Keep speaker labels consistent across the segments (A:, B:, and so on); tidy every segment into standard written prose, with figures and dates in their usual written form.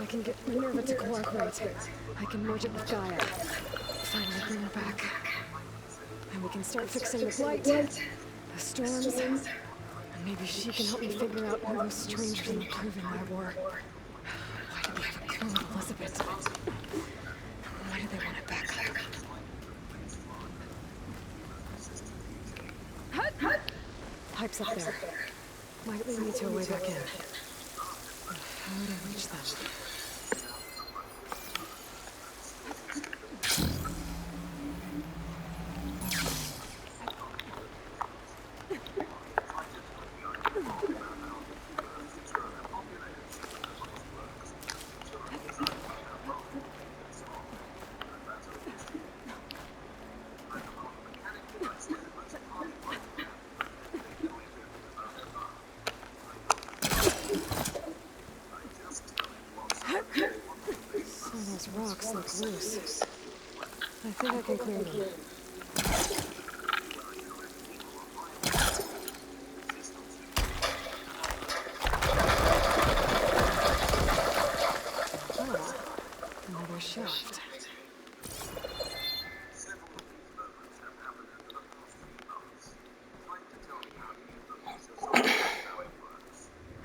A: can get Minerva to cooperate. I can merge it with Gaia. Finally bring her back. And we can start fixing the blight, the storms, and maybe she can help me figure out who those strangers in the proving lab were. Why did they have a clone of Elizabeth? Why do they want it back? Pipes up there. Might lead me to a way back in. How would I reach them? Rocks look loose. I think I can clear them. Oh, another shaft.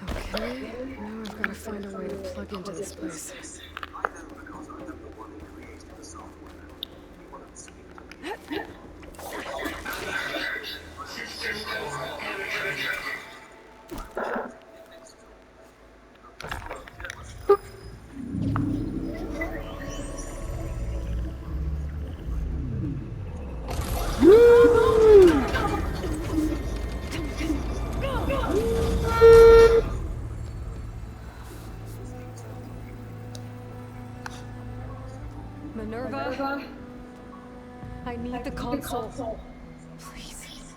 A: Okay, now I've got to find a way to plug into this place. Minerva? I need the console. Please.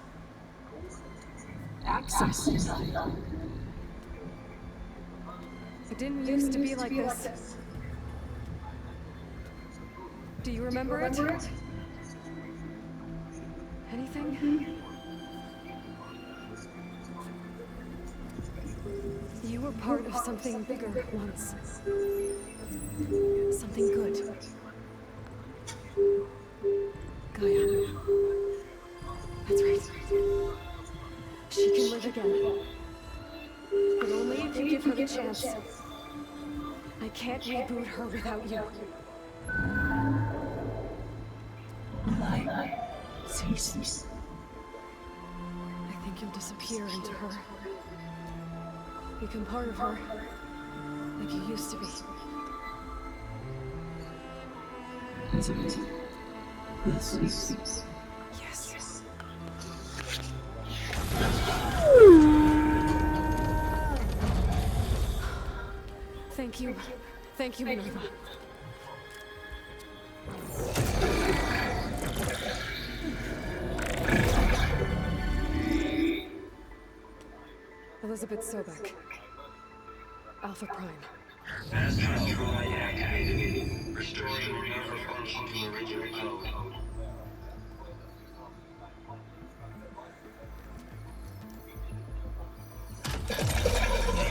B: Access.
A: It didn't used to be like this. Do you remember it? Anything? You were part of something bigger once. Something good. Gaia. That's right. She can live again. But only if you give her the chance. I can't reboot her without you.
B: Cease.
A: I think you'll disappear into her. Become part of her, like you used to be.
B: Yes.
A: Yes. Thank you. Thank you, Minerva. Elizabeth Sobek. Alpha Prime.
C: Master UI activated. Restoring nerve function to original code.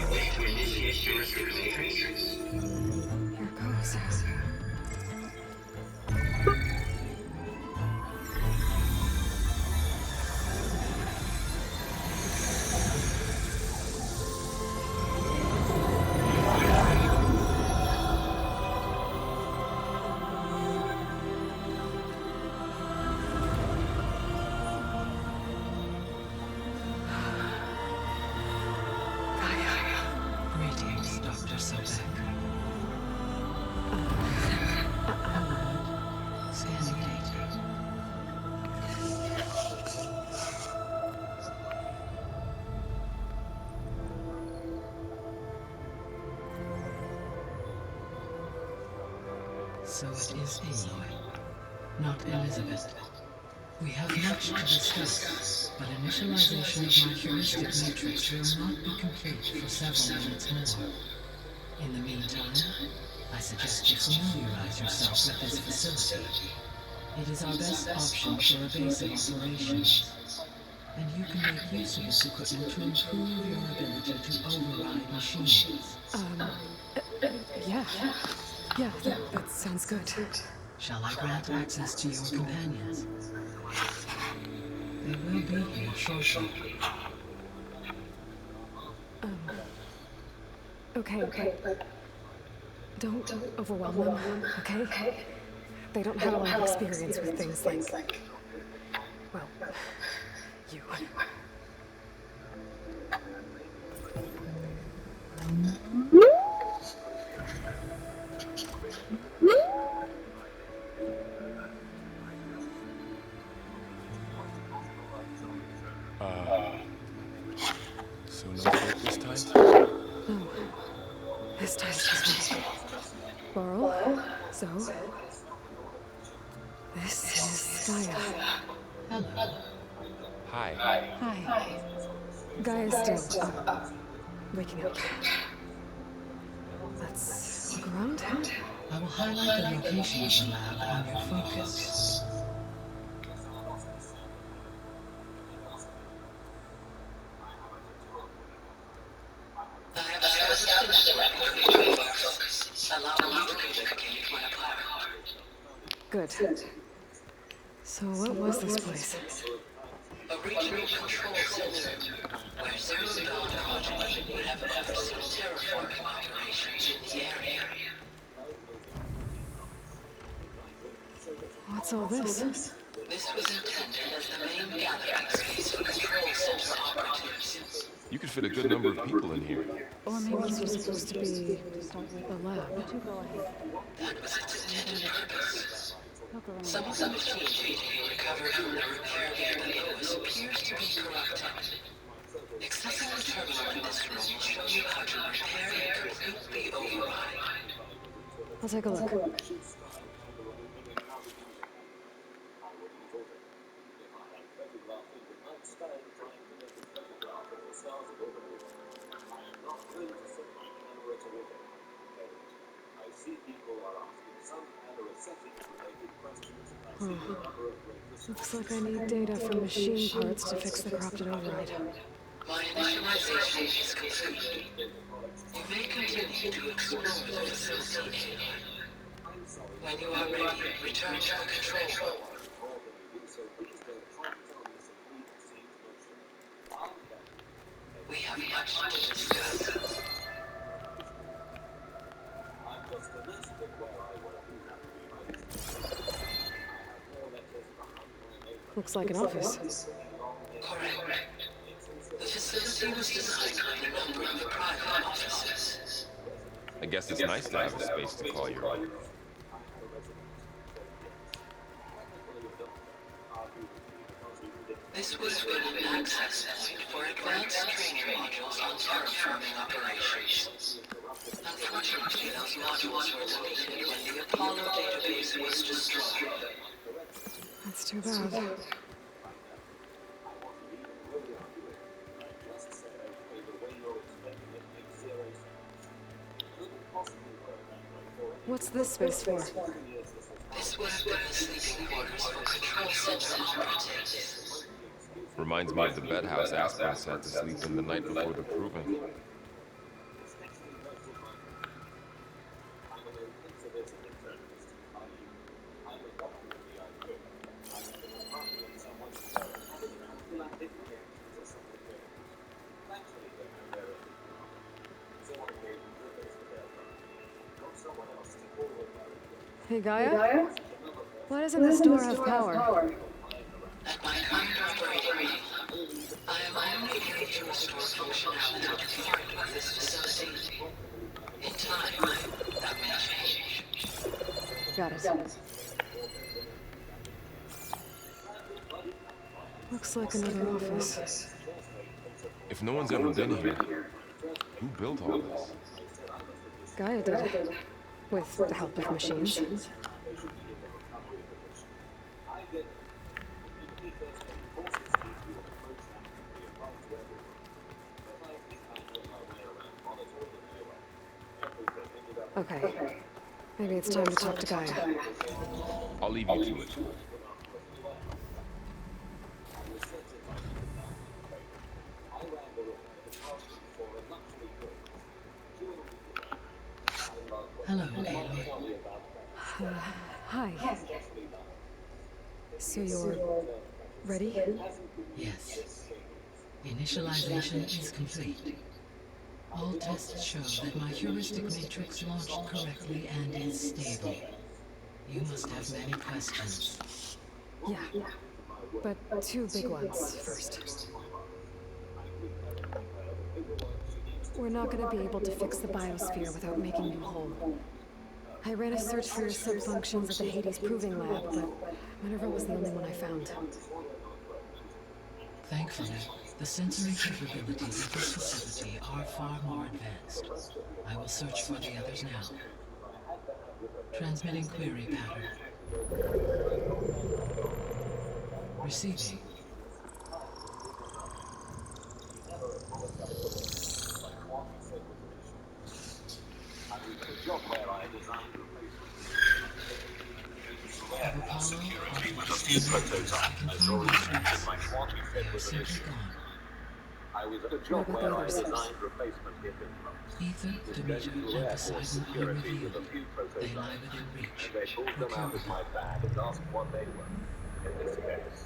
C: Ready to initiate heuristic matrix.
A: Here goes.
B: Greetings, Dr. Sobek. Scanning data. So it is Aloy, not Elizabeth. We have much to discuss, but initialization of my heuristic matrix will not be complete for several minutes more. In the meantime, I suggest you familiarize yourself with this facility. It is our best option for a base of operations, and you can make use of this equipment to improve your ability to override machines.
A: Yeah. Yeah, that sounds good.
B: Shall I grant access to your companions? They will be here shortly.
A: Okay, but don't overwhelm them, okay? They don't have a lot of experience with things like, well, you.
D: So no fight this time?
A: No, this time it's just me. Laurel, Zoe, this is Gaia.
B: Hello.
D: Hi.
B: Hi.
A: Gaia's still, waking up. Let's look around.
B: I will highlight the location of the lab on your focus. I have established a network between your focus, allowing you to communicate when apart.
A: Good. So what was this place?
B: A regional control center where Zero Dawn Project would have overseen terraforming operations in the area.
A: What's all this?
B: This was intended as the main gathering space for control center operatives.
D: You could fit a good number of people in here.
A: Or maybe this was supposed to be a lab.
B: That was its intended purpose. Some of the machine data you recovered from the repair lab below us appears to be corrupted. Accessing the terminal in this room will show you how to repair and completely override.
A: I'll take a look. Looks like I need data from machine parts to fix the corrupted override.
B: My initialization is complete. You may continue to explore the facility. When you are ready, return to the control room. We have much to discuss.
A: Looks like an office.
B: Correct. The facility was designed with a number of private offices.
D: I guess it's nice to have a space to call your own.
B: This would have been an access point for advanced training modules on terraforming operations. Unfortunately, those modules were deleted when the Apollo database was destroyed.
A: That's too bad. What's this space for?
B: This would have been the sleeping quarters for control center operatives.
D: Reminds me of the bedhouse Aspen had to sleep in the night before the proving.
A: Hey, Gaia? Why doesn't this door have power?
B: At my current operating level, I am only able to restore functionality to part of this facility. In time, that may change.
A: Got it. Looks like another office.
D: If no one's ever been here, who built all this?
A: Gaia did. With the help of machines. Okay. Maybe it's time to talk to Gaia.
D: I'll leave you to it.
A: Hi. So you're ready?
B: Yes. Initialization is complete. All tests show that my heuristic matrix launched correctly and is stable. You must have many questions.
A: Yeah. But two big ones first. We're not gonna be able to fix the biosphere without making you whole. I ran a search for your subfunctions at the Hades Proving Lab, but Minerva was the only one I found.
B: Thankfully, the sensory capabilities of this facility are far more advanced. I will search for the others now. Transmitting query pattern. Receiving. Of Apollo,
C: With a few prototypes,
B: I can
C: as
B: find
C: already
B: no trace.
C: my quality
B: They
C: set
B: are
C: was an
B: simply
C: issue.
B: gone.
C: I was at a
A: What
C: job
A: about
C: where
A: the
C: I
A: others?
C: designed replacement hip implants.
B: Ether,
C: Was going
B: Demeter,
C: through
B: and
C: airport
B: Poseidon are
C: security
B: revealed.
C: with a few
B: They lie
C: prototypes,
B: within reach.
C: and they pulled them out
B: Procure
C: of
B: them.
C: my bag and asked what they were. In this case,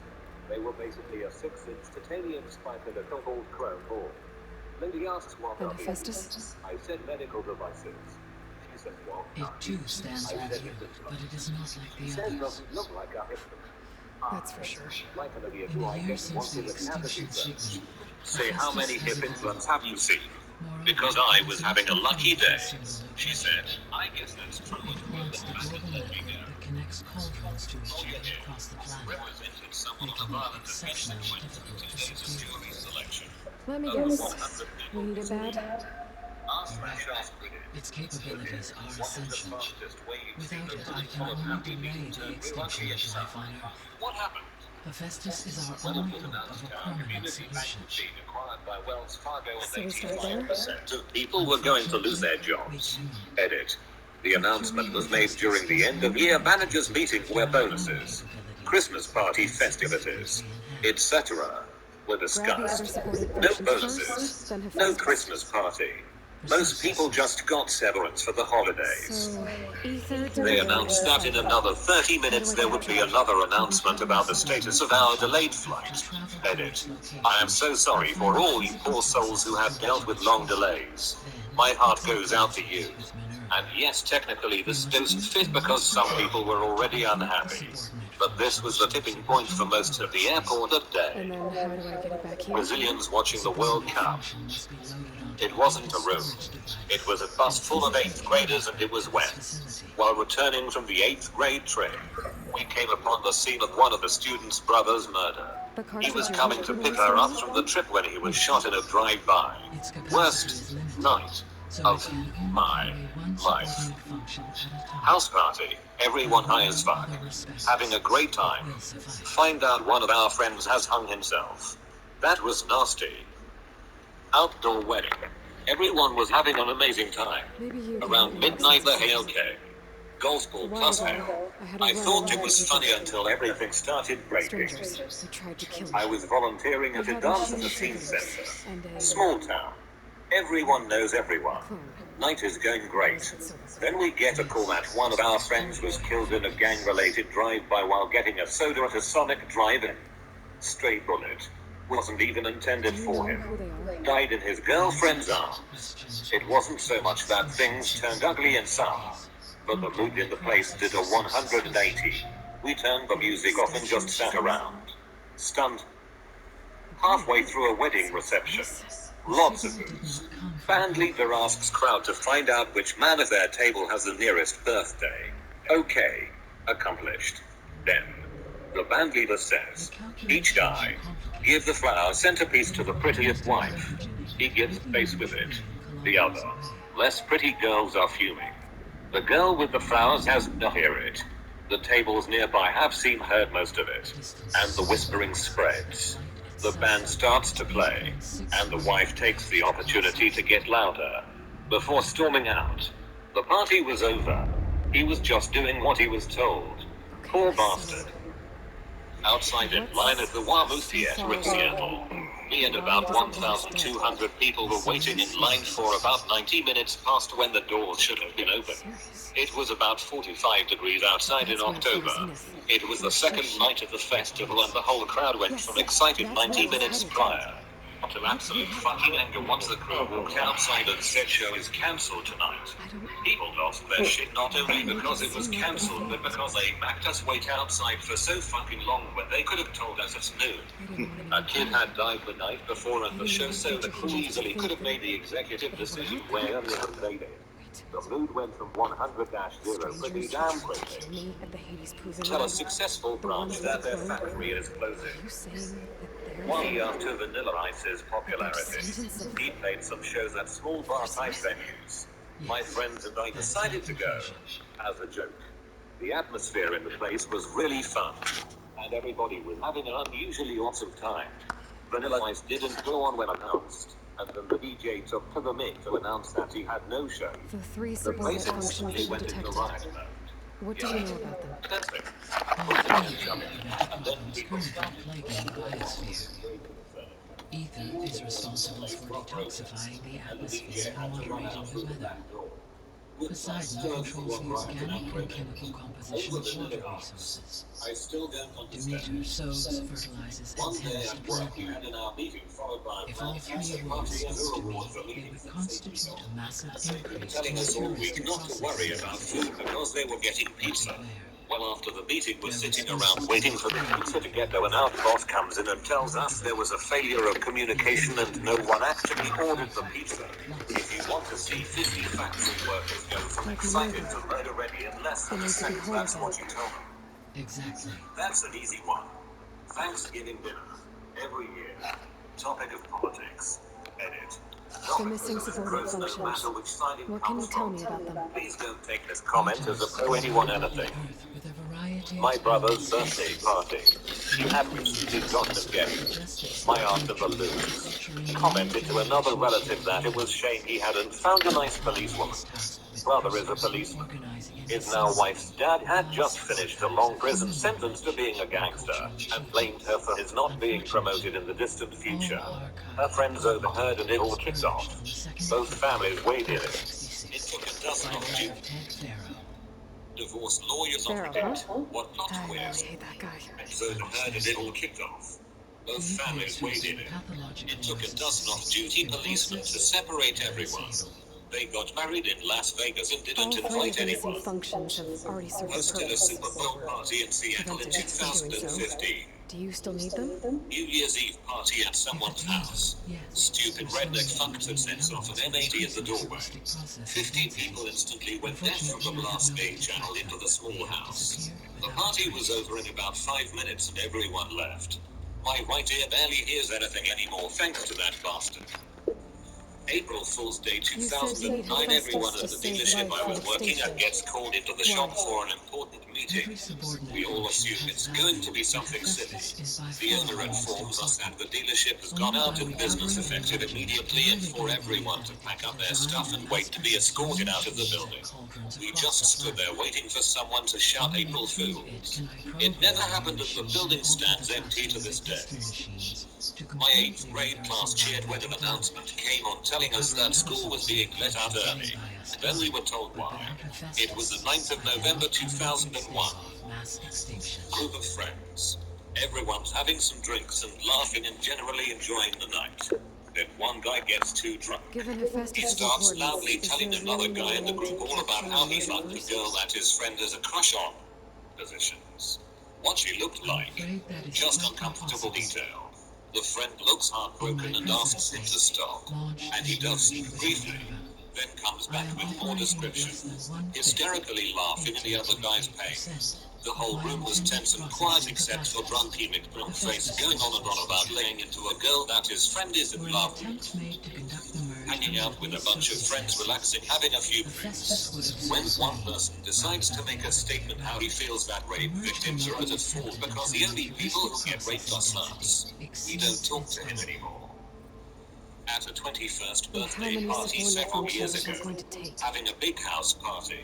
C: they were basically a 6-inch titanium spike and a cobalt chrome ball. Lady asks what
A: And
C: are these?
A: Hephaestus?
C: I said medical devices. She said, well,
B: It too stands reviewed, but it is not like
C: she
B: the
C: says
B: others.
C: doesn't look like a hip.
A: That's for sure.
C: Like an idiot
B: In
C: who
B: the
C: I
B: years
C: guess
B: since the
C: wanted a cavity
B: extinction
C: search.
B: signal,
C: Say, how many
B: Hephaestus has
C: hip
B: evolved.
C: implants have you seen?
B: Moreover,
C: Because I
B: it
C: was
B: does not
C: having a lucky
B: conform to a
C: day.
B: single
C: She
B: location.
C: said, I guess that's true.
B: It haunts the global network that connects cauldrons to each other across the planet,
C: Represented someone
B: making
C: on a
B: it
C: violent offense that
B: exceptionally
C: went
B: difficult to
C: today's
B: secure.
C: jury selection.
A: Let me
C: Over
A: guess.
C: 100
A: We need it bad?
C: Our smash ass grenade.
B: Its capabilities are
C: What is the
B: essential.
C: fastest way you've seen
B: Without
C: them
B: it,
C: to
B: I
C: the
B: can
C: top of
B: only
C: happy
B: delay
C: people
B: the
C: turn
B: extinction
C: remotely
B: of
C: inside?
B: life on Earth.
C: What happened?
B: Hephaestus is our
C: Well,
B: only
C: it was
B: hope
C: announced
B: of a
C: our
B: permanent
C: community bank
B: solution.
C: was being acquired by Wells Fargo and
A: So we start there?
C: 85% of people were going to lose their jobs.
B: We
C: Edit. The announcement was made during the end-of-year managers' meeting where bonuses, Christmas party festivities, etc. were
A: Grab the other
C: discussed.
A: supported
C: No
A: functions
C: bonuses,
A: first, then
C: no
A: Hephaestus.
C: Christmas party. Most people just got severance for the holidays.
A: So, Ether,
C: They
A: Demeter,
C: announced that in
A: Poseidon.
C: another 30 minutes there would be another announcement about the status of our delayed flight. Edit. I am so sorry for all you poor souls who have dealt with long delays. My heart goes out to you. And yes, technically this doesn't fit because some people were already unhappy. But this was the tipping point for most of the airport that day.
A: And then how do I get it back here?
C: Brazilians watching the World Cup. It wasn't a room. It was a bus full of 8th graders and it was wet. While returning from the 8th grade trip, we came upon the scene of one of the student's brother's murder.
A: The
C: He was
A: cartridge
C: coming to pick her up from the trip when he was shot in a drive-by. Worst night of my life. House party. Everyone high as fuck. Having a great time. Find out one of our friends has hung himself. That was nasty. Outdoor wedding. Everyone was having an amazing time.
A: Maybe you can
C: Around
A: help me
C: midnight the
A: make sense
C: hail
A: of this.
C: came. Golf ball
A: A while
C: plus
A: ago,
C: hail.
A: I had a
C: I
A: run
C: thought
A: with
C: it was
A: people.
C: funny until everything started breaking.
A: Strangers. They tried to kill me.
C: I was volunteering
A: They
C: at a
A: had
C: dance at the
A: machine
C: teen
A: shooters
C: center.
A: and a
C: Small town. Everyone knows everyone.
A: clone.
C: Night is going great. Then we get a call that one of our friends was killed in a gang-related drive-by while getting a soda at a Sonic drive-in. Stray bullet. Wasn't even intended
A: Do you
C: for
A: know
C: him.
A: who they are?
C: Died in his girlfriend's arms. It wasn't so much that things turned ugly and sour, but the mood in the place did a 180. We turned the music off and just sat around. Stunned. Halfway through a wedding reception. Lots of booze. Band leader asks crowd to find out which man at their table has the nearest birthday. Okay. Accomplished. Then, the band leader says, each guy, give the flower centerpiece to the prettiest wife. He gives face with it. The other, less pretty girls are fuming. The girl with the flowers has to hear it. The tables nearby have seen heard most of it. And the whispering spreads. The band starts to play, and the wife takes the opportunity to get louder. Before storming out, the party was over. He was just doing what he was told. Poor bastard. Outside in line at the Wamu Theater in Seattle. Me and about 1,200 people were waiting in line for about 90 minutes past when the doors should have been open. It was about 45 degrees outside in October. It was the second night of the festival and the whole crowd went from excited 90 minutes prior to absolute fucking anger once the crew walked outside and said show is cancelled tonight. People lost their shit not only because it was cancelled but because they backed us wait outside for so fucking long when they could have told us it's noon. A kid had died the night before at the show, so the crew easily could have made the executive decision way earlier than they did. The mood went from 100-0 pretty damn quickly. Tell a successful branch that their factory is closing. 1 year after Vanilla Ice's popularity, he played some shows at small bar-type venues. My friends and I decided to go, as a joke. The atmosphere in the place was really fun, and everybody was having an unusually awesome time. Vanilla Ice didn't go on when announced, and then the DJ took to the mic to announce that he had no show.
A: The three
C: The place
A: subordinate functions
C: instantly
A: you
C: went into
A: detected.
C: riot mode.
A: What do you know about them?
C: That's it. And then people started
B: plaguing the biosphere. Ether is responsible for detoxifying the atmosphere and moderating the weather. Poseidon controls the organic and chemical composition of water resources.
C: I still don't understand.
B: Demeter sows, fertilizes, and
C: One day
B: tends to
C: at work, we
B: plant.
C: had in our meeting followed by a
B: If all three
C: fantastic
B: awards
C: party and
B: spoke to me,
C: award for
B: they
C: leading
B: would constitute a massive increase
C: telling
B: to
C: us
B: the
C: all week
B: heuristic
C: not to worry about
B: processes.
C: food because they were getting pizza.
B: Declare.
C: Well, after the meeting, we're sitting around waiting for the pizza to get there when our boss comes in and tells us there was a failure of communication and no one actually ordered the pizza. If you want to see 50 factory workers go from excited to murder ready in less than a second, that's what you tell them.
B: Exactly.
C: That's an easy one. Thanksgiving dinner. Every year. Topic of politics. Edit.
A: The missing subordinate functions. What can you tell me about them?
C: Please don't take this comment as a pro anyone anything.
B: Earth with a variety of
C: My brother's
B: technologies.
C: birthday party. He had recently gotten engaged. My aunt of the loop commented to another relative that it was shame he hadn't found a nice policewoman. Brother is a policeman. His now wife's dad had just finished a long prison sentence to being a gangster and blamed her for his not being promoted in the distant future. Her friends overheard and it all kicked off. Both families weighed in it. It took a dozen of you. Divorce lawyers on
A: Pharaoh,
C: the
A: huh?
C: beat. What plot
A: I really
C: twist?
A: hate that guy.
C: So overheard and it all kicked off. Both families weighed in it. It took a dozen off-duty policemen to separate everyone. They got married in Las Vegas and
A: All
C: didn't
A: three of
C: invite
A: the missing
C: anyone.
A: functions have already served their
C: Hosted a
A: purpose.
C: Super Bowl party in Seattle in
A: Prevented us from doing so.
C: 2015.
A: Do you still need them?
C: New Year's Eve party at someone's house. Stupid redneck functor sets off an M80 in the doorway. 50 people instantly went deaf from the blast main channel into the small house. The party was over in about 5 minutes and everyone left. My right ear barely hears anything anymore thanks to that bastard. April Fool's Day 2009, everyone at the dealership I was working at gets called into the shop for an important meeting. We all assume it's going to be something silly. The owner informs us that the dealership has gone out of business effective immediately and for everyone to pack up their stuff and wait to be escorted out of the building. We just stood there waiting for someone to shout April Fools. It never happened and the building stands empty to this day. My 8th grade class cheered when an announcement came on telling us that school was being let out early. Then we were told why. It was the 9th of November 2001. Group of friends. Everyone's having some drinks and laughing and generally enjoying the night. Then one guy gets too drunk.
A: Given
C: He
A: Hephaestus'
C: starts
A: importance,
C: loudly
A: is
C: telling
A: there
C: another
A: really
C: guy in the
A: no
C: group
A: way to
C: all about
A: capture
C: how he
A: the
C: fucked a
A: murders?
C: girl that his friend has a crush on. Positions. What she looked like. Just uncomfortable detail. The friend looks heartbroken and asks him to stop. And he does briefly. Then comes back with more description. Hysterically laughing in the other guy's pain. The whole room was tense and quiet except for drunky McBroomface going on and on about laying into a girl that his friend is in love with. Hanging out with a bunch of friends, relaxing, having a few drinks. When one person decides to make a statement how he feels that rape victims are at fault because the only people who get raped are sluts, we don't talk to him anymore. At a 21st
A: How
C: birthday
A: many
C: party
A: subordinate
C: several years
A: functions is
C: ago,
A: that going to take?
C: having a big house party.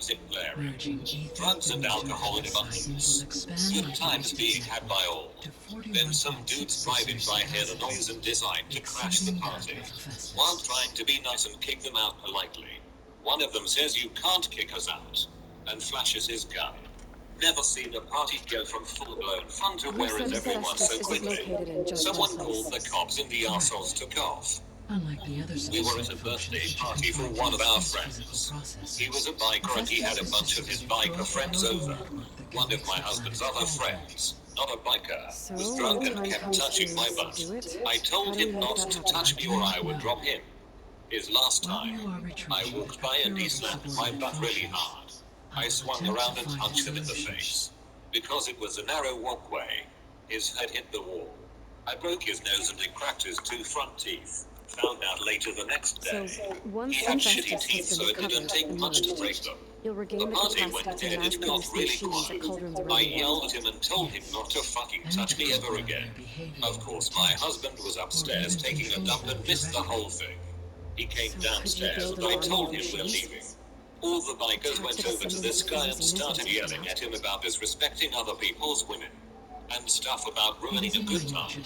C: music blaring,
B: merging ether,
C: drugs and alcohol in abundance, good times being had by all. Then some dudes driving by heard a noise and decide to crash the party, while trying to be nice and kick them out politely. One of them says, "You can't kick us out," and flashes his gun. Never seen a party go from full-blown fun to where is everyone so quickly. Someone called the cops and the arseholes took off.
B: Unlike the other
C: We were at a birthday party for one of our friends. He was a biker and he had a bunch of his biker friends over. One of my husband's other friends, not a biker, was drunk and kept touching my butt. I told him not to touch me or I would drop him. His last time, I walked by and he slapped my butt really hard. I swung around and punched him in the face. Because it was a narrow walkway, his head hit the wall. I broke his nose and he cracked his 2 front teeth. Found out later the next day. He had shitty teeth, so it didn't take much to break them. The party went dead, it got really quiet. I yelled at him and told him not to fucking touch me ever again. Of course, my husband was upstairs taking a dump and missed the whole thing. He came downstairs and I told him we're leaving. All the bikers went over to this guy and started yelling at him about disrespecting other people's women. And stuff about ruining a good time.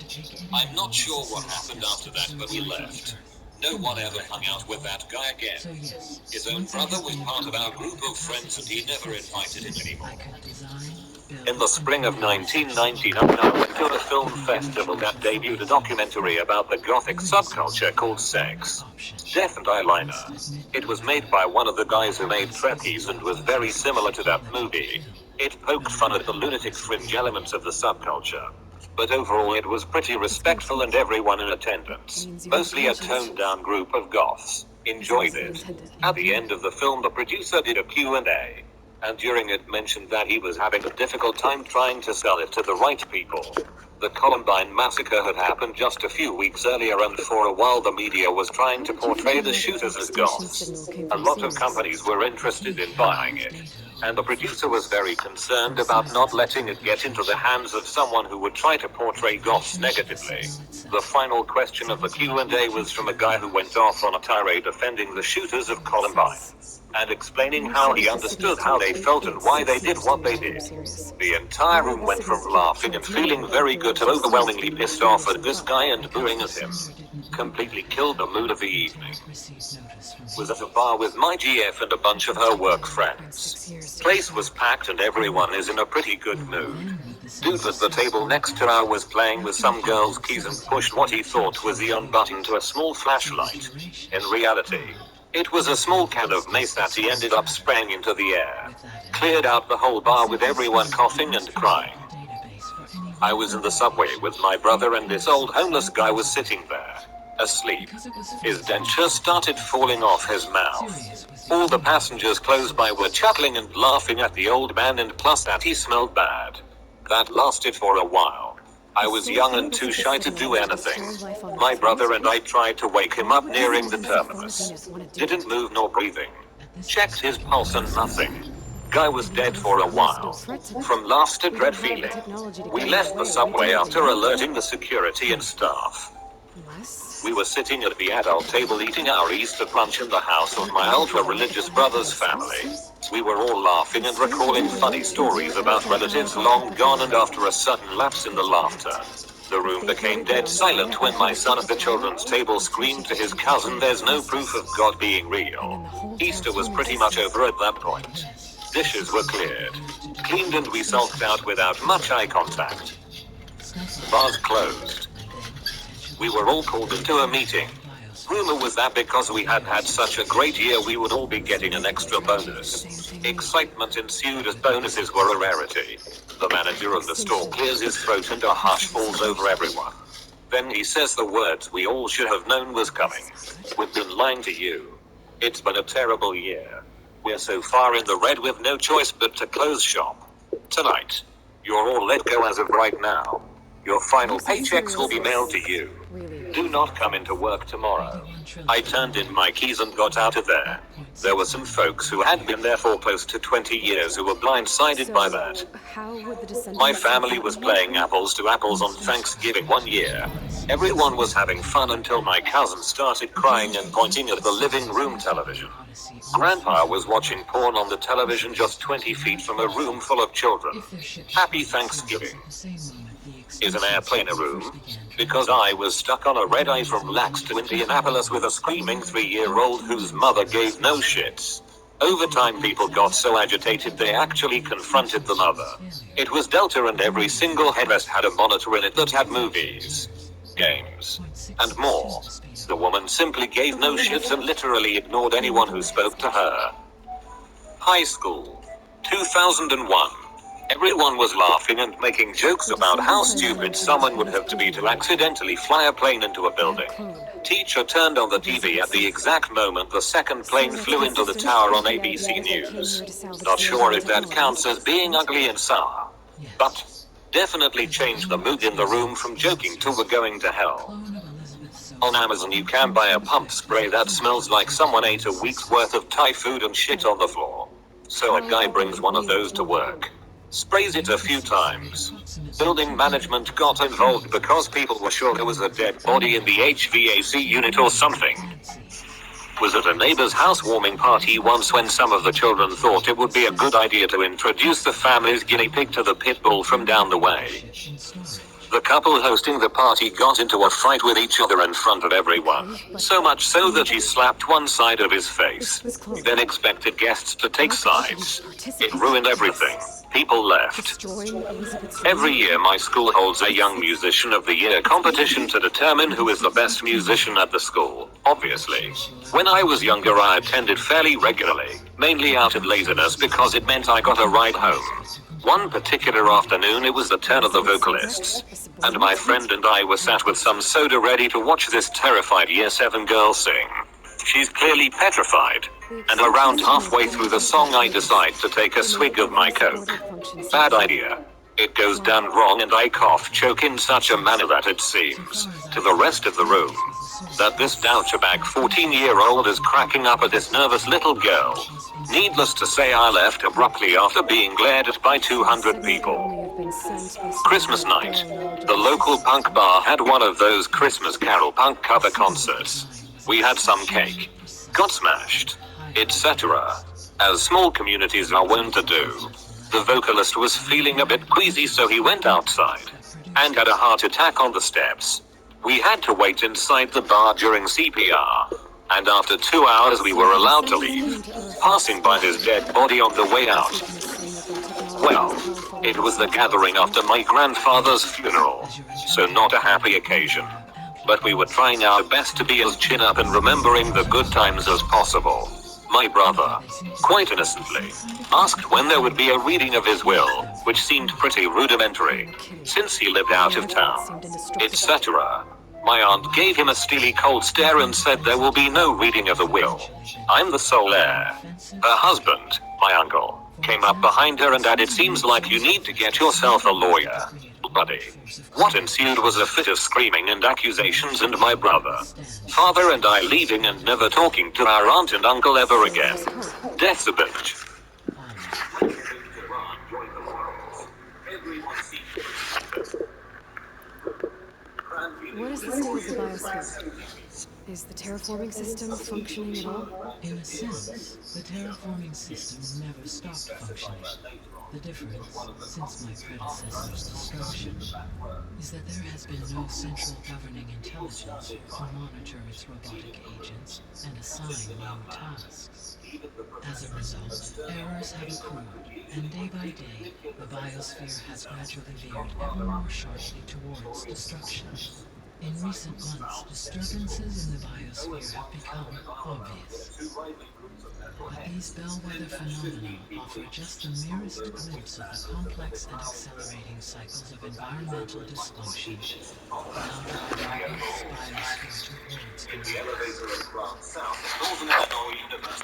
C: I'm not sure what happened after that, but we left. No one ever hung out with that guy again. His own brother was part of our group of friends and he never invited him anymore. In the spring of 1999, I went to a film festival that debuted a documentary about the gothic subculture called Sex, Death and Eyeliner. It was made by one of the guys who made Trapeze and was very similar to that movie. It poked fun at the lunatic fringe elements of the subculture. But overall it was pretty respectful and everyone in attendance, mostly a toned-down group of goths, enjoyed it. At the end of the film the producer did a Q&A. And during it mentioned that he was having a difficult time trying to sell it to the right people. The Columbine massacre had happened just a few weeks earlier and for a while the media was trying to portray the shooters as goths. A lot of companies were interested in buying it. And the producer was very concerned about not letting it get into the hands of someone who would try to portray goths negatively. The final question of the Q&A was from a guy who went off on a tirade defending the shooters of Columbine and explaining how he understood how they felt and why they did what they did. The entire room went from laughing and feeling very good to overwhelmingly pissed off at this guy and booing at him. Completely killed the mood of the evening. Was at a bar with my GF and a bunch of her work friends. Place was packed and everyone is in a pretty good mood. Dude at the table next to her was playing with some girl's keys and pushed what he thought was the on button to a small flashlight. In reality, it was a small can of mace that he ended up spraying into the air. Cleared out the whole bar with everyone coughing and crying. I was in the subway with my brother and this old homeless guy was sitting there, asleep. His dentures started falling off his mouth. All the passengers close by were chuckling and laughing at the old man and plus that he smelled bad. That lasted for a while. I was young and too shy to do anything. My brother and I tried to wake him up nearing the terminus. Didn't move nor breathing. Checked his pulse and nothing. Guy was dead for a while. From laughs to dread feeling. We left the subway after alerting the security and staff. We were sitting at the adult table eating our Easter lunch in the house of my ultra-religious brother's family. We were all laughing and recalling funny stories about relatives long gone and after a sudden lapse in the laughter, the room became dead silent when my son at the children's table screamed to his cousin, "There's no proof of God being real." Easter was pretty much over at that point. Dishes were cleared, cleaned and we sulked out without much eye contact. Bars closed. We were all called into a meeting. Rumor was that because we had had such a great year we would all be getting an extra bonus. Excitement ensued as bonuses were a rarity. The manager of the store clears his throat and a hush falls over everyone. Then he says the words we all should have known was coming. "We've been lying to you. It's been a terrible year. We're so far in the red with no choice but to close shop. Tonight, you're all let go as of right now. Your final paychecks will be mailed to you. Do not come into work tomorrow." I turned in my keys and got out of there. There were some folks who had been there for close to 20 years who were blindsided by that. My family was playing apples to apples on Thanksgiving one year. Everyone was having fun until my cousin started crying and pointing at the living room television. Grandpa was watching porn on the television just 20 feet from a room full of children. Happy Thanksgiving. Is an airplane a room? Because I was stuck on a red-eye from Lax to Indianapolis with a screaming 3-year-old whose mother gave no shits. Over time people got so agitated they actually confronted the mother. It was Delta and every single headrest had a monitor in it that had movies, games, and more. The woman simply gave no shits and literally ignored anyone who spoke to her. High school. 2001. Everyone was laughing and making jokes about how stupid someone would have to be to accidentally fly a plane into a building. Teacher turned on the TV at the exact moment the second plane flew into the tower on ABC News. Not sure if that counts as being ugly and sour, but definitely changed the mood in the room from joking to we're going to hell. On Amazon you can buy a pump spray that smells like someone ate a week's worth of Thai food and shit on the floor. So a guy brings one of those to work. Sprays it a few times. Building management got involved because people were sure there was a dead body in the HVAC unit or something. Was at a neighbor's housewarming party once when some of the children thought it would be a good idea to introduce the family's guinea pig to the pit bull from down the way. The couple hosting the party got into a fight with each other in front of everyone, so much so that he slapped one side of his face, then expected guests to take sides. It ruined everything. People left. Every year my school holds a Young Musician of the Year competition to determine who is the best musician at the school, obviously. When I was younger I attended fairly regularly, mainly out of laziness because it meant I got a ride home. One particular afternoon it was the turn of the vocalists, and my friend and I were sat with some soda ready to watch this terrified Year 7 girl sing. She's clearly petrified, and around halfway through the song I decide to take a swig of my Coke. Bad idea. It goes down wrong and I cough choke in such a manner that it seems, to the rest of the room, that this douchebag 14-year-old is cracking up at this nervous little girl. Needless to say I left abruptly after being glared at by 200 people. Christmas night. The local punk bar had one of those Christmas Carol punk cover concerts. We had some cake, got smashed, etc. As small communities are wont to do. The vocalist was feeling a bit queasy so he went outside and had a heart attack on the steps. We had to wait inside the bar during CPR, and after 2 hours we were allowed to leave, passing by his dead body on the way out. Well, it was the gathering after my grandfather's funeral, so not a happy occasion. But we were trying our best to be as chin up and remembering the good times as possible. My brother, quite innocently, asked when there would be a reading of his will, which seemed pretty rudimentary, since he lived out of town, etc. My aunt gave him a steely cold stare and said there will be no reading of the will. I'm the sole heir. Her husband, my uncle, came up behind her and added, seems like you need to get yourself a lawyer, buddy. What ensued was a fit of screaming and accusations, and my brother, father and I leaving and never talking to our aunt and uncle ever again. Death's a bitch.
A: What is the state of the biosphere? Is the terraforming system functioning at all?
B: In a sense, the terraforming system never stopped functioning. The difference, since my predecessor's destruction, is that there has been no central governing intelligence to monitor its robotic agents and assign new tasks. As a result, errors have accrued, and day by day, the biosphere has gradually veered ever more sharply towards destruction. In recent months, disturbances in the biosphere have become obvious. But these bellwether phenomena offer just the merest glimpse of the complex and accelerating cycles of environmental dysfunction bound up in our Earth's biosphere towards us.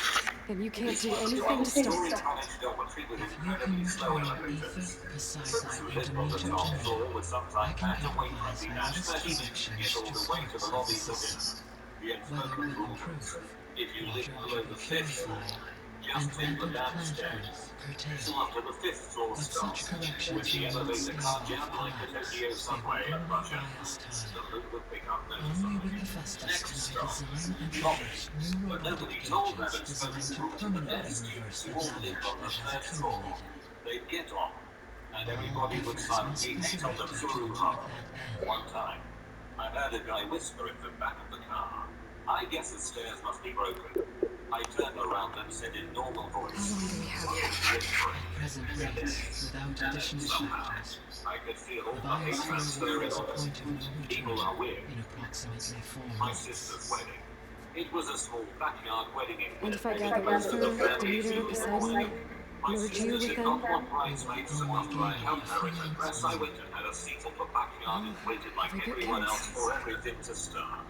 A: And you can't do anything to stop it.
B: If you can return ether, Poseidon, and Demeter to me, I can improvise modest corrections to parts of the system. Whether it will improve, water will be purified, and
C: just in the
B: rampant
C: damn
B: plant
C: stairs.
B: growth curtailed.
C: So after the 5th floor
B: But such
C: starts, with
B: corrections
C: the
B: will not
C: elevator
B: stave
C: car
B: off
C: jammed like the
B: collapse.
C: Tokyo
B: They
C: subway
B: will
C: at
B: only
C: rush hour,
B: buy us time.
C: the moon would pick up no
B: Only with
C: sign.
B: Hephaestus
C: Next
B: can I
C: stop,
B: design and
C: lobby.
B: produce new
C: But
B: robotic
C: nobody told them
B: gauges
C: and spoken
B: designed to
C: to the
B: permanently
C: students
B: reverse the
C: who all
B: damage
C: lived on the
B: that has
C: 3rd floor.
B: accumulated.
C: They'd get on, and
B: All
C: everybody would
B: efforts must
C: silently
B: be
C: hate on the
B: directed
C: Furu
B: toward
C: Horror.
B: that end.
C: One time, I heard a guy whisper in the back of the car, "I guess the stairs must be broken." I turned around and said in normal voice,
A: How long do we have?
B: At present rates, without additional factors,
C: I could feel all
B: the
C: the hatred
B: biosphere will
C: stirring
B: reach a
C: on us.
B: point of no
C: People
B: return
C: are weird.
B: in approximately 4
C: My
B: months.
C: sister's wedding. It was a small backyard wedding in
A: And if I
C: Winnipeg,
A: gather
C: close to the
A: Uther,
C: family
A: Demeter,
C: feud in the
A: Poseidon,
C: morning. My
A: merge
C: sister
A: you with
C: did
A: them?
C: not want bridesmaids, so
B: Only
C: after I
B: gain
C: helped
B: a
C: her
B: few
C: in the
B: months
C: dress, I
B: more.
C: went and had a seat in the backyard and waited like
A: every bit
C: everyone
A: counts.
C: else for everything to start.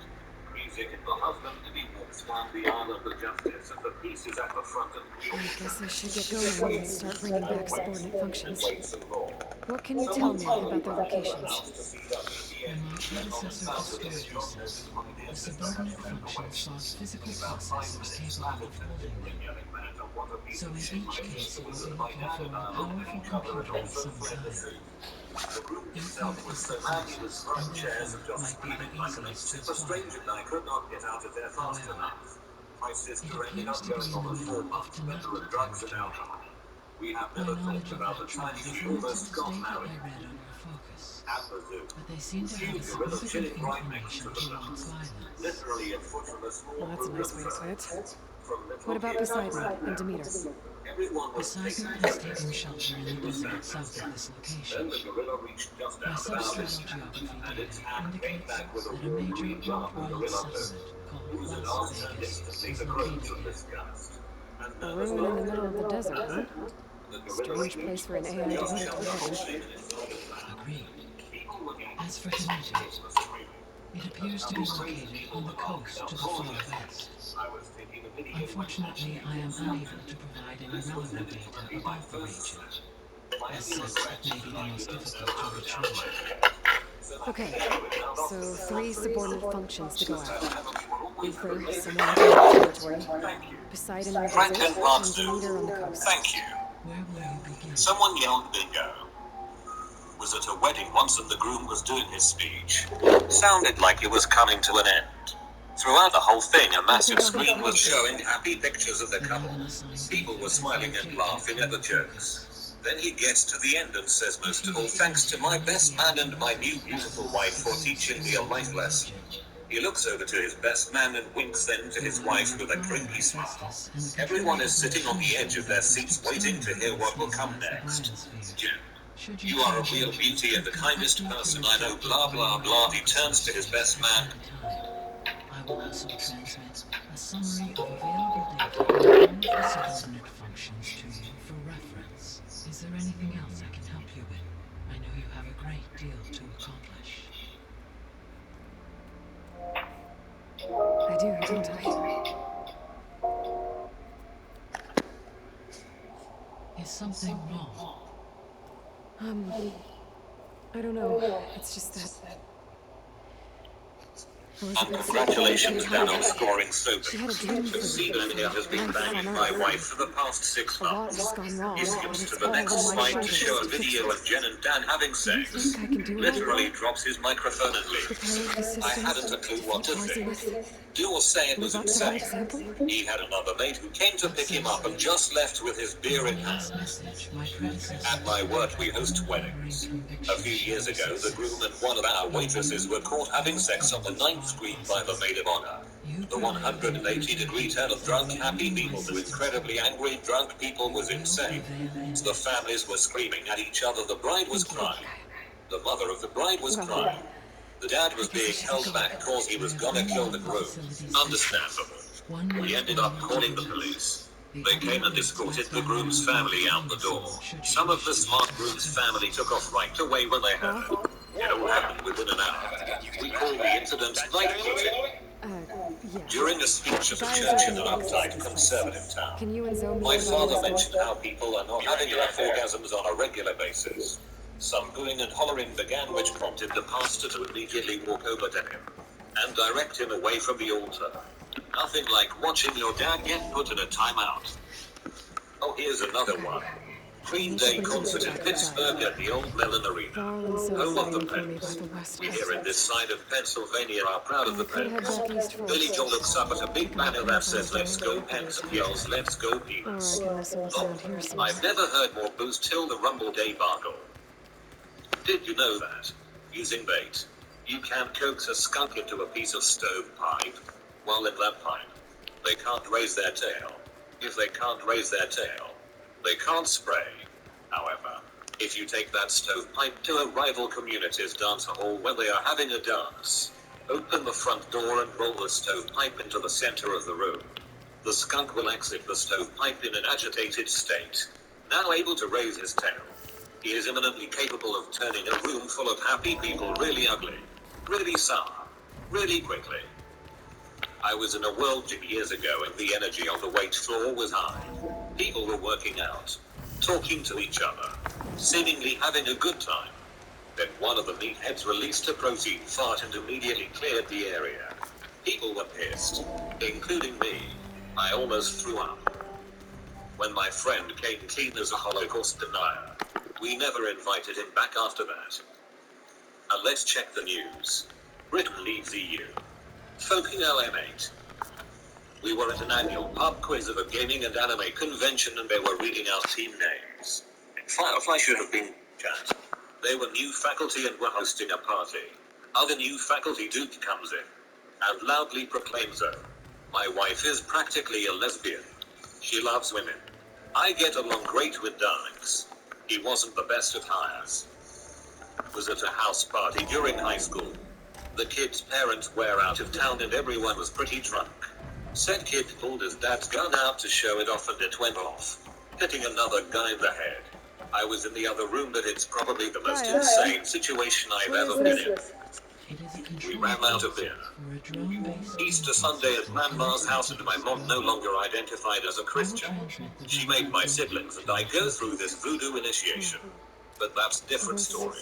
C: Music and the husband to be walks down the aisle of the justice, and the piece is at the front and the
A: I guess I should get going and start bringing back subordinate functions. What can you tell me about their locations?
B: When my predecessor destroyed himself, the subordinate functions sought physical processors capable of holding them. So in each case, you will be looking for a powerful computer of some kind.
C: The room
B: Ether
C: itself was
B: is
C: so
B: the
C: manly with
B: closest,
C: throwing
B: and
C: chairs and
B: therefore
C: just
B: might be
C: screaming
B: the
C: like an
B: easiest to
C: super
B: acquire.
C: stranger and I could not get out of there fast
B: However,
C: enough. My
B: it
C: sister ended
B: appears
C: up
B: to be
C: going
B: in
C: on
B: the
C: a
B: middle of
C: 4-month bender
B: Tanakh
C: of drugs and
B: territory.
C: alcohol. We have
B: My
C: never
B: knowledge
C: talked
B: of
C: about
B: that
C: the time
B: tribe is
C: she
B: limited to
C: almost
B: the
C: got
B: data
C: married.
B: I read on your focus.
C: At the zoo.
B: But they seem to have a
C: Huge gorilla
B: significant
C: chilling right next to
B: inclination
C: the
B: towards
C: mountains.
B: violence.
C: Literally a foot from a small
A: Well, that's a
C: group
A: nice
C: of
A: way to put it.
C: furs. From little
A: What about
C: kids to
A: Poseidon and Demeter?
C: everyone was
B: Poseidon
C: taking
B: has
C: pictures.
B: taken shelter in the
C: It was
B: desert south
C: fantastic.
B: of this
C: Then
B: location.
C: the gorilla reached just
B: My
C: out about its
B: substratal
C: hand,
B: geography
C: and its
B: data
C: hand came
B: indicates
C: back with a
B: that a
C: warm
B: major
C: green bar the
B: old-world
C: gorilla poo.
B: settlement called
C: Who's it
B: Las
C: asked and
B: Vegas
C: instantly
B: is
C: the crows
B: located
C: were
B: here.
C: disgust. And
A: A
C: nervous
A: ruin in the
C: laughed.
A: middle of the desert, huh?
C: The gorilla
A: Strange
C: squeaked,
A: place for an AI
C: just
A: devoted to
C: jumped up
A: coding.
C: its name and its own laugh.
B: Agreed.
C: People were getting
B: As for Demeter,
C: was screaming.
B: it appears to be located on the coast to the far west.
C: I was thinking of video
B: Unfortunately, I am unable to provide any relevant data about the region. As such, it may be the most difficult to retrieve.
A: Okay, so 3 subordinate functions to go after. Uther, somewhere in Tanakh territory. Poseidon in the
C: Frank
A: desert,
C: and
A: and
C: Parts
A: Demeter on the coast.
C: Thank you.
B: Where will you begin?
C: Someone yelled bingo. Was at a wedding once and the groom was doing his speech. Sounded like it was coming to an end. Throughout the whole thing, a massive screen was showing happy pictures of the couple. People were smiling and laughing at the jokes. Then he gets to the end and says, "Most of all thanks to my best man and my new beautiful wife for teaching me a life lesson." He looks over to his best man and winks then to his wife with a creepy smile. Everyone is sitting on the edge of their seats waiting to hear what will come next. Jim, you are a real beauty and the kindest person I know, blah blah blah. He turns to his best man.
B: I will also transmit a summary of available data on all of the subordinate functions to you for reference. Is there anything else I can help you with? I know you have a great deal to accomplish.
A: I do, don't I?
B: Is something wrong?
A: I don't know. It's just that...
C: And congratulations, Dan, on scoring so
A: She had a
C: big.
A: dream for
C: The seagull here has been
A: life on
C: banging my
A: Earth.
C: wife for the past 6
A: A lot
C: months.
A: has gone wrong,
C: He
A: and
C: skips
A: it's
C: to the
A: all
C: next
A: on my
C: slide to
A: shoulders
C: show a
A: to fix
C: video
A: it.
C: of Jen and Dan having
A: Do you
C: sex.
A: think I can do it all
C: Literally
A: right?
C: drops his microphone and
A: Repair
C: leaves.
A: the system,
C: I hadn't a clue what to
A: defeat
C: think.
A: poisonous,
C: Do or say it was
A: live up to my
C: insane.
A: example?
C: He had another mate who came to pick him up and just left with his beer in
B: In
C: hand.
B: last message, my predecessor
C: At my work, we host weddings. A few years ago, the groom and one of our waitresses were caught having sex on the 9th screen by the maid of honor. The 180-degree turn of drunk, happy people to incredibly angry, drunk people was insane. The families were screaming at each other. The bride was crying. The mother of the bride was crying. The dad was being held back cause he was gonna kill the groom. Understandable. We ended up calling the police. They came and escorted the groom's family out the door. Some of the smart groom's family took off right away when they heard it. It all happened within an hour. We call the incident night meeting.
A: Yeah.
C: During a speech at a church in an uptight conservative town,
A: Can you and Zoe
C: my
A: meet
C: father
A: on the
C: mentioned how people are not having enough orgasms on a regular basis. Some booing and hollering began, which prompted the pastor to immediately walk over to him and direct him away from the altar. Nothing like watching your dad get put in a timeout. Oh, here's another one. Green Day concert in Pittsburgh at the old Mellon Arena,
A: Fall and so
C: home of the
A: exciting for me by
C: Pens.
A: the west
C: We
A: coast.
C: here in this side of Pennsylvania are proud of the
A: I could head
C: Pens.
A: back east
C: Billy
A: first.
C: Joel looks up at a big
A: Pick 'em up
C: banner
A: in
C: that
A: the
C: says "Let's
A: down
C: go Pens" and yells "Let's go
A: Or I
C: Peanuts."
A: can also look around here somewhere.
C: I've never heard more boost till the Rumble debacle. Did you know that, using bait, you can coax a skunk into a piece of stovepipe? While in that pipe, they can't raise their tail. If they can't raise their tail, they can't spray. However, if you take that stovepipe to a rival community's dance hall where they are having a dance, open the front door and roll the stovepipe into the center of the room, the skunk will exit the stovepipe in an agitated state, now able to raise his tail. He is eminently capable of turning a room full of happy people really ugly, really sour, really quickly. I was in a world gym years ago and the energy on the weight floor was high. People were working out, talking to each other, seemingly having a good time. Then one of the meatheads released a protein fart and immediately cleared the area. People were pissed, including me. I almost threw up. When my friend came clean as a Holocaust denier, we never invited him back after that. And let's check the news. Britain leaves EU. Folking LM8. We were at an annual pub quiz of a gaming and anime convention and they were reading out team names. Firefly should have been chat. They were new faculty and were hosting a party. Other new faculty dude comes in and loudly proclaims, "Oh, my wife is practically a lesbian. She loves women. I get along great with Daleks." He wasn't the best of hires. Was at a house party during high school. The kid's parents were out of town and everyone was pretty drunk. Said kid pulled his dad's gun out to show it off and it went off, hitting another guy in the head. I was in the other room, but it's probably the most insane situation I've ever been in. We ran out of beer. Easter Sunday at Grandma's house and my mom no longer identified as a Christian. She made my siblings and I go through this voodoo initiation. But that's a different story.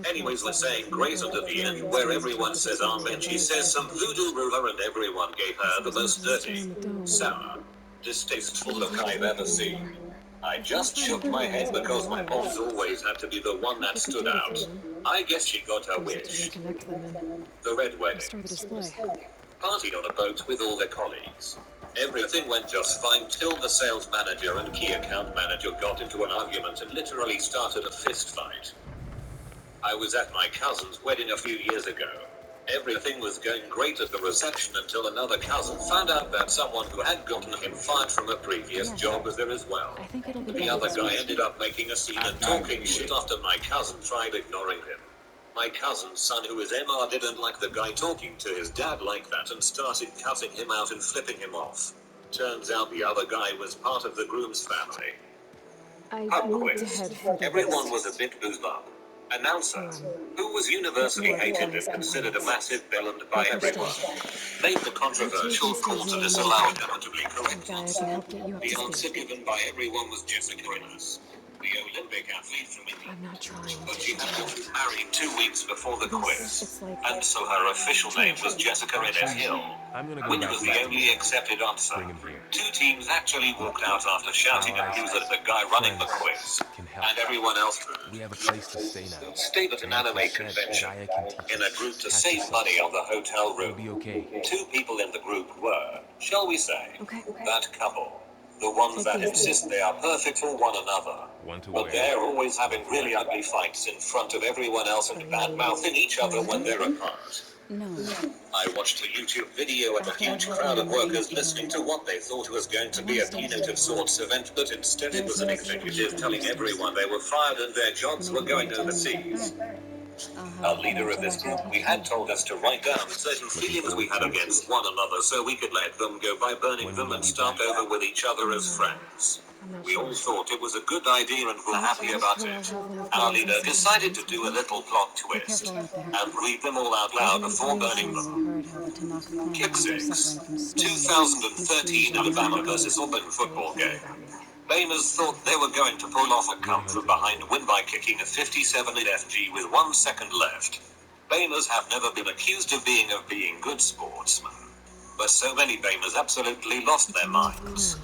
C: Anyways, we're saying grace at the end where everyone says amen. She says some voodoo ruler and everyone gave her the most dirty, sour, distasteful look I've ever seen. I just shook my head because my mom's always had to be the one that stood out. I guess she got her wish. The red wedding.
A: Start the display.
C: Partied on a boat with all their colleagues. Everything went just fine till the sales manager and key account manager got into an argument and literally started a fist fight. I was at my cousin's wedding a few years ago. Everything was going great at the reception until another cousin found out that someone who had gotten him fired from a previous job was there as well.
A: I think it'll be
C: The other guy ended up making a scene and talking shit after my cousin tried ignoring him. My cousin's son, who is MR, didn't like the guy talking to his dad like that and started cutting him out and flipping him off. Turns out the other guy was part of the groom's family.
A: I
C: Pub
A: need to
C: quiz.
A: head for the
C: Everyone
A: west.
C: was a bit boozed up. Announcer, who was universally hated and considered a massive bellend by everyone, made the controversial call to disallow inevitably correct
A: Guy, I
C: answer.
A: can help get you up
C: The
A: to
C: answer
A: speed.
C: given by everyone was Jessica Innes, the Olympic athlete from England.
A: I'm not trying
C: But
A: to
C: she had
A: shout.
C: gotten married 2 weeks before the quiz,
A: It's like
C: and so her official name was Jessica Innes Hill,
D: I'm gonna go
C: which
D: back
C: was
D: to
C: the
D: that
C: only accepted answer.
D: Bring him here.
C: 2 teams actually walked out after shouting abuse at the guy running the quiz,
D: Can help.
C: and everyone else
D: We have a place to stay now.
C: stayed at an anime convention
D: Gaia can teach
C: in a
D: us.
C: group to
D: Catch
C: save
D: yourself.
C: money on the hotel
D: We'll be
C: room.
D: okay.
C: 2 people in the group were, shall we say,
A: Okay.
C: that couple. The ones
A: Take
C: that
A: these
C: insist they are perfect for one another.
D: One to
C: But
D: wear.
C: they're always having really ugly fights in front of everyone else and bad-mouthing each other when they're apart.
E: No.
C: I watched a YouTube video of a huge crowd of workers listening to what they thought was going to be a keynote of sorts event, but instead it was an executive telling everyone they were fired and their jobs were going overseas. Our leader of this group we had told us to write down certain feelings we had against one another so we could let them go by burning them and start over with each other as friends. We all thought it was a good idea and were happy about it. Our leader decided to do a little plot twist and read them all out loud before burning them. Kick 6, 2013 Alabama vs Auburn football game. Bamers thought they were going to pull off a come from behind win by kicking a 57-yard FG with 1 second left. Bamers have never been accused of being good sportsmen. But so many Bamers absolutely lost their minds.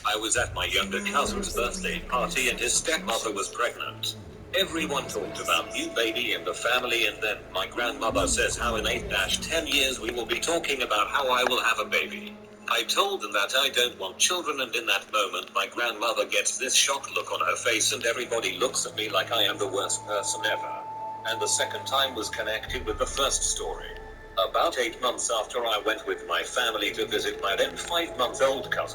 C: I was at my younger cousin's birthday party and his stepmother was pregnant. Everyone talked about new baby in the family, and then my grandmother says how in 8-10 years we will be talking about how I will have a baby. I told them that I don't want children, and in that moment my grandmother gets this shocked look on her face and everybody looks at me like I am the worst person ever. And the second time was connected with the first story. About 8 months after I went with my family to visit my then 5-month-old cousin.